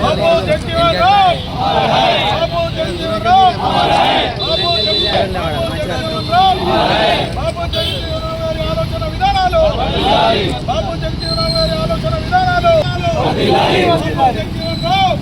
బాబు జగజీవన్ రామ్ బాబు జగజీవన్ రామ్ బాబు జగజీవన్ రామ్ బాబు జగజీవన్ రామ్ గారి ఆలోచన విధానాలు బాబు జగజీవన్ రామ్ గారి ఆలోచన విధానాలు బాబు జగజీవన్ రామ్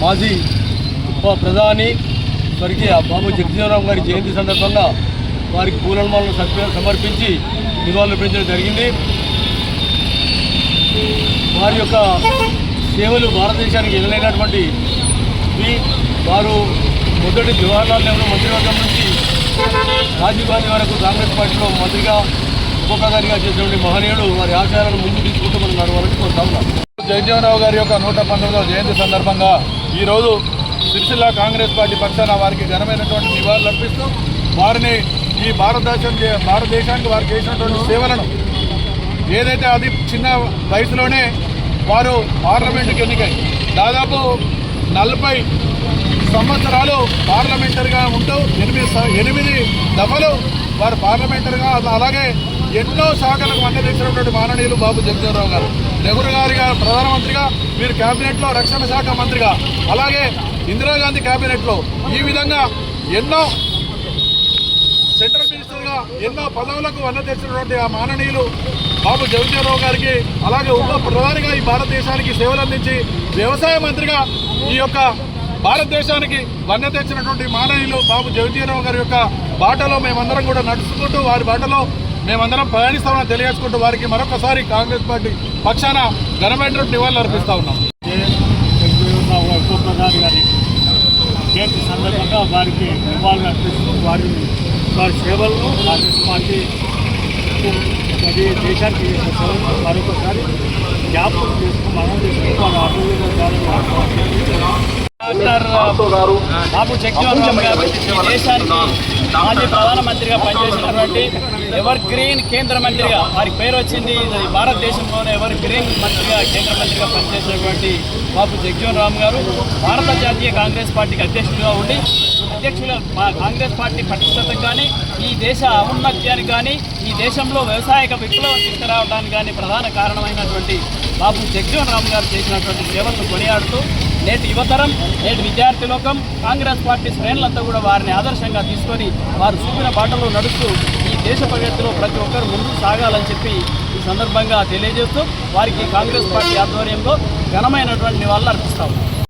మాజీ ఉప ప్రధాని స్వర్గీయ బాబు జగజీవన్ రామ్ గారి జయంతి సందర్భంగా వారికి పూలమాలను సమర్పించి నివాళులర్పించడం జరిగింది. వారి యొక్క సేవలు భారతదేశానికి ఎదురైనటువంటి వారు మొదటి జవహర్లాల్ నెహ్రూ మంత్రివర్గం నుంచి రాజీవ్ గాంధీ వరకు కాంగ్రెస్ పార్టీలో మంత్రిగా ఉప ప్రధానిగా చేసినటువంటి మహనీయుడు వారి ఆశయాలను ముందు తీసుకుంటూ మనం నడవాలని కోరుతా ఉన్నాం. జగజీవన్ రావు గారి యొక్క 119వ జయంతి సందర్భంగా ఈరోజు సిరిసిల్ల కాంగ్రెస్ పార్టీ పక్షాన వారికి ఘనమైనటువంటి నివాళులు అర్పిస్తూ వారిని ఈ భారతదేశానికి వారు చేసినటువంటి సేవలను ఏదైతే అది చిన్న వయసులోనే వారు పార్లమెంటుకి ఎన్నికై దాదాపు 40 సంవత్సరాలు పార్లమెంటరీగా ఉంటూ 8 దఫలు వారు పార్లమెంటరీగా అలాగే ఎన్నో శాఖలకు అందించినటువంటి మాననీయులు బాబు జగజీవన్ రావు గారు. నెహ్రూ గారిగా ప్రధానమంత్రిగా, వీరు కేబినెట్లో రక్షణ శాఖ మంత్రిగా, అలాగే ఇందిరాగాంధీ కేబినెట్లో ఈ విధంగా ఎన్నో సెంట్రల్ మినిస్టర్గా ఎన్నో పదవులకు తెచ్చినటువంటి ఆ మాననీయులు బాబు జగజీవన్ రావు గారికి, అలాగే ఉప ప్రధానిగా ఈ భారతదేశానికి సేవలు అందించి వ్యవసాయ మంత్రిగా ఈ యొక్క భారతదేశానికి తెచ్చినటువంటి మాననీయులు బాబు జగజీవన్ రావు గారి యొక్క బాటలో మేమందరం కూడా నడుచుకుంటూ వారి బాటలో మేమందరం ప్రయాణిస్తామని తెలియజేసుకుంటూ వారికి మరొకసారి కాంగ్రెస్ పార్టీ పక్షాన ఘనమైన నివాళులు అర్పిస్తా ఉన్నాం. ఉప ప్రధాని గారి జయంతి సందర్భంగా వారికి నివాళులు అర్పిస్తూ వారి సేవలను కాంగ్రెస్ పార్టీ అది దేశానికి చేసిన సేవలను మరొకసారి జ్ఞాపకం చేసుకుని మనం చేసుకుని డాక్టర్ బాబు జగజీవన్ రామ్ గారు దేశానికి మాజీ ప్రధానమంత్రిగా పనిచేసినటువంటి ఎవర్ గ్రీన్ కేంద్ర మంత్రిగా వారికి పేరు వచ్చింది. భారతదేశంలోనే ఎవర్ గ్రీన్ మంత్రిగా కేంద్ర మంత్రిగా పనిచేసినటువంటి బాబు జగజీవన్ రామ్ గారు భారత జాతీయ కాంగ్రెస్ పార్టీకి అధ్యక్షులుగా ఉండి కాంగ్రెస్ పార్టీ పటిష్టతకు కానీ ఈ దేశ ఔన్నత్యానికి కానీ ఈ దేశంలో వ్యవసాయక విప్లవం తీసుకురావడానికి కానీ ప్రధాన కారణమైనటువంటి బాబు జగజీవన్ రామ్ గారు చేసినటువంటి సేవలను కొనియాడుతూ నేటి యువతరం, నేటి విద్యార్థి లోకం, కాంగ్రెస్ పార్టీ శ్రేణులంతా కూడా వారిని ఆదర్శంగా తీసుకొని వారు చూపిన బాటలో నడుస్తూ ఈ దేశ ప్రగతిలో ప్రతి ఒక్కరు ముందుకు సాగాలని చెప్పి ఈ సందర్భంగా తెలియజేస్తూ వారికి కాంగ్రెస్ పార్టీ ఆధ్వర్యంలో ఘనమైనటువంటి నివాళులు అర్పిస్తాము.